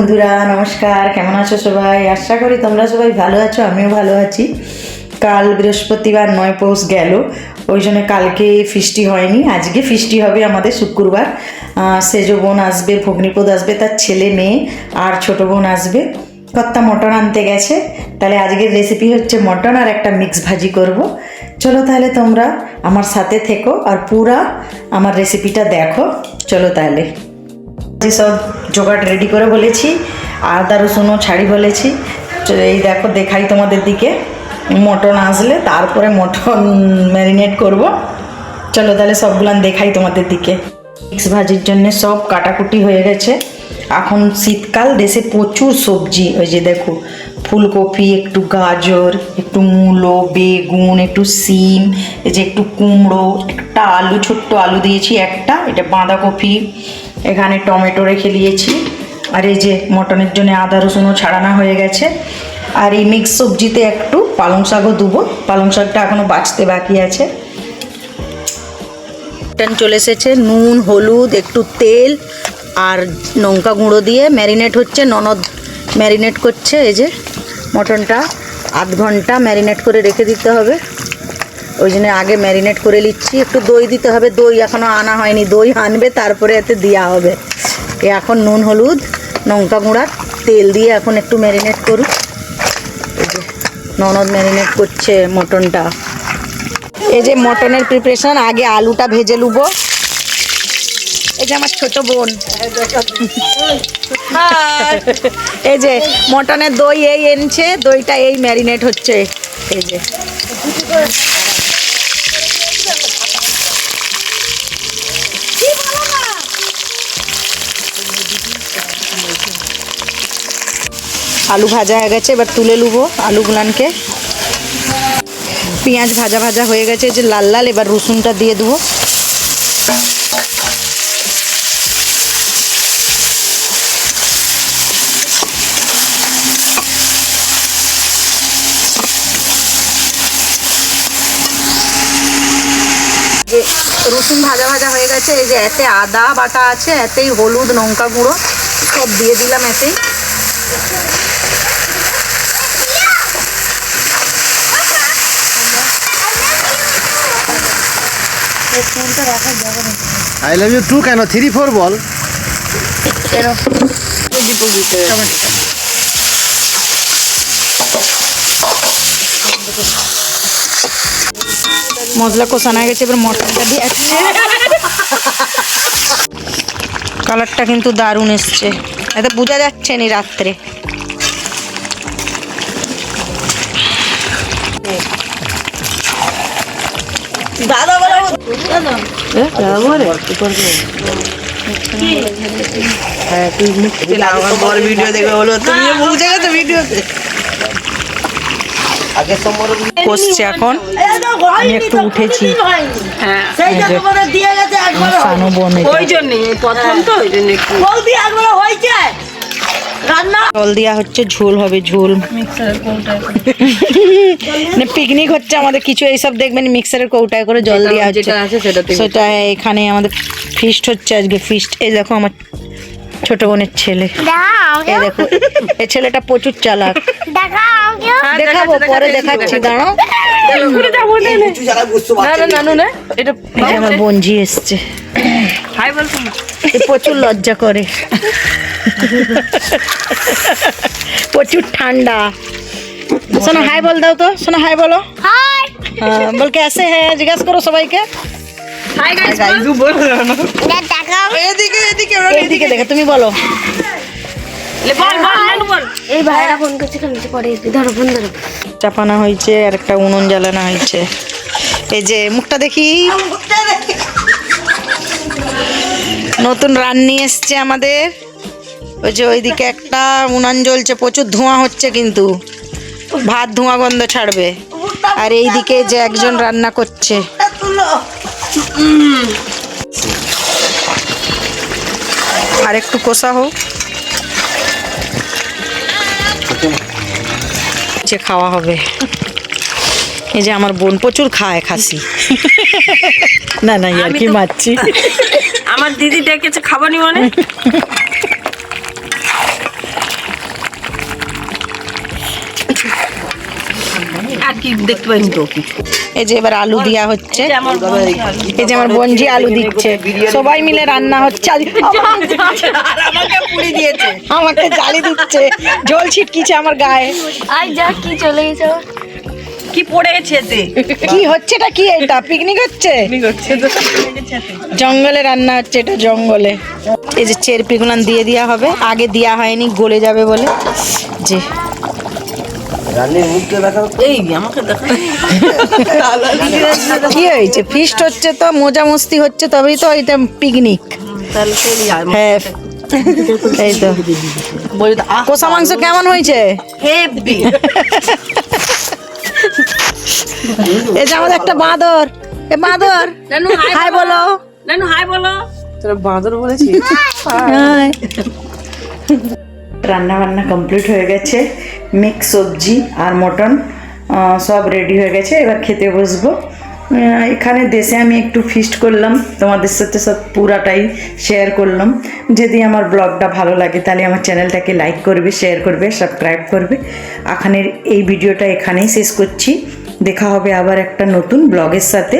বন্ধুরা নমস্কার, কেমন আছো সবাই? আশা করি তোমরা সবাই ভালো আছো, আমিও ভালো আছি। কাল বৃহস্পতিবার 9 পৌষ গেল, ওই জন্য কালকে ফিস্টি হয়নি। আজকে ফিস্টি হবে আমাদের শুক্রবার। সেজো বোন আসবে, ভগ্নিপদ আসবে, তার ছেলে মেয়ে আর ছোটো বোন আসবে। কর্তা মটন আনতে গেছে, তাহলে আজকের রেসিপি হচ্ছে মটন আর একটা মিক্স ভাজি করব। চলো তাহলে তোমরা আমার সাথে থেকো আর পুরা আমার রেসিপিটা দেখো। চলো তাহলে সব জোগাড় রেডি করে বলেছি, আদা রসুনও ছাড়ি বলেছি। এই দেখো, দেখাই তোমাদের দিকে। মটন আসলে তারপরে মটন ম্যারিনেট করব। চলো তাহলে সবগুলো দেখাই তোমাদের দিকে। মিক্স ভাজির জন্য সব কাটাকুটি হয়ে গেছে। এখন শীতকাল, দেশে প্রচুর সবজি। ওই যে দেখো, ফুলকপি, একটু গাজর, একটু মূলো, বেগুন, একটু সিম, এই যে একটু কুমড়ো, একটা আলু, ছোট্ট আলু দিয়েছি একটা, এটা বাঁধাকপি, এখানে টমেটো রেখে দিয়েছি। আর এই যে মটনের জন্য আদা রসুনও ছাড়ানো হয়ে গেছে। আর এই মিক্স সবজিতে একটু পালং শাকও দেবো, পালং শাকটা এখনও বাছতে বাকি আছে। মটন চলে এসেছে, নুন, হলুদ, একটু তেল আর লঙ্কা গুঁড়ো দিয়ে ম্যারিনেট হচ্ছে। ননদ ম্যারিনেট করছে। এই যে মটনটা আধ ঘন্টা ম্যারিনেট করে রেখে দিতে হবে, ওই জন্য আগে ম্যারিনেট করে নিচ্ছি। একটু দই দিতে হবে, দই এখনও আনা হয়নি, দই আনবে তারপরে এতে দেওয়া হবে। এখন নুন, হলুদ, লঙ্কা গুঁড়া, তেল দিয়ে এখন একটু ম্যারিনেট করুক। এই যে ননদ ম্যারিনেট করছে মটনটা। এই যে মটনের প্রিপারেশন, আগে আলুটা ভেজে নেবো। এই যে আমার ছোট বোন, এই যে মটনের দই এই এনেছে, দইটা এই ম্যারিনেট হচ্ছে। এই যে আলু ভাজা হয়ে গেছে, এবার তুলে নেবো আলুগুলানকে। পেঁয়াজ ভাজা ভাজা হয়ে গেছে, যে লাল লাল। এবার রসুনটা দিয়ে দেবো। যে রসুন ভাজা ভাজা হয়ে গেছে, এই যে এতে আদা বাটা আছে, এতেই হলুদ, লঙ্কা গুঁড়ো সব দিয়ে দিলাম এতেই। আই লাভ ইউ টু কেন 3-4 বল। মশলা কষানো হয়ে গেছে, এবার মটনটা দিয়ে যাচ্ছে। কালারটা কিন্তু দারুণ এসছে, এতে বোঝা যাচ্ছে নি রাত্রে। দাদা হ্যাঁ, তুই আমার বড় ভিডিও দেখবে বলো, তুমি বুঝে গেছো ভিডিওতে। কষছে এখন, আমি একটু উঠেছি। জল দেওয়া হচ্ছে, ঝোল হবে, ঝোল। পিকনিক হচ্ছে আমাদের, কিছু এইসব দেখবেন মিক্সারের কৌটায় করে জল দেওয়া হচ্ছে, সেটা এখানে আমাদের ফিস্ট হচ্ছে আজকে। ফিস্ট, এই দেখো আমার ছোট বোনের ছেলে, এই দেখো, এই ছেলেটা প্রচুর চালাক। দেখাবো পরে, দেখাচ্ছি, দাঁড়াও। আমার বোনজি এসছে, প্রচুর লজ্জা করে, প্রচুর ঠান্ডা। শোনো হাই বল দাও তো, শোনো হাই বলো। বল কেসে হ্যাঁ, জিজ্ঞাসা করো সবাইকে। এদিকে দেখে তুমি বলো। এই ভাইরা ফোন করছে, ধরো ফোন ধরো। চাপানো হয়েছে আর একটা উনুন জ্বালানো হয়েছে। এই যে মুখটা দেখি, নতুন রান্নি এসছে আমাদের। ওই যে ওইদিকে একটা উনান জ্বলছে, প্রচুর ধোঁয়া হচ্ছে, কিন্তু ভাত ধোঁয়া গন্ধ ছাড়বে। আর এইদিকে যে একজন রান্না করছে, আর একটু কষা হোক, খাওয়া হবে। এই যে আমার বোন প্রচুর খায় খাসি। না না, আর কি মারছি। আমার দিদি ডেকেছে খাবানি মানে। আর কি দেখতে পাইনি তো কিছু। এই যে এবার আলু দেওয়া হচ্ছে, এই এই যে আমার বঞ্জি আলু দিচ্ছে, সবাই মিলে রান্না হচ্ছে। আমাকে পুরি দিয়েছে। আমাকে জালি দিচ্ছে, জল ছিটকিছে আমার গায়ে। আর যা কি চলে গেছে আবার। কি পড়ে গেছে এতে? কি হচ্ছেটা কি? এটা পিকনিক হচ্ছে, জঙ্গলে রান্না হচ্ছে, এটা জঙ্গলে। এই যে চেরপিগুলো দিয়ে দেওয়া হবে, আগে দেওয়া হয়নি গলে যাবে বলে। যে এই আমাকে দেখা কি হয়েছে, ফিস্ট হচ্ছে তো, মজা মস্তি হচ্ছে, তবেই তো এটা পিকনিক। তাহলে সেই হ্যাঁ এই তো। বলি কষা মাংস কেমন হয়েছে? হেভি। এই যে আমাদের একটা বাঁদর, এ বাঁদর নানু হাই বলো। নানু হাই বলো। তোরা বাঁদর বলেছিস? হাই। রান্না বান্না কমপ্লিট হয়ে গেছে, মিক্স সবজি আর মটন সব রেডি হয়ে গেছে, এবার খেতে বসবো। এখানে দেশে আমি একটু ফিস্ট করলাম, তোমাদের সাথে সব পুরাটাই শেয়ার করলাম। যদি আমার ব্লগটা ভালো লাগে তাহলে আমার চ্যানেলটাকে লাইক করবে, শেয়ার করবে, সাবস্ক্রাইব করবে। এখানের এই ভিডিওটা এখানেই শেষ করছি, দেখা হবে আবার একটা নতুন ব্লগের সাথে।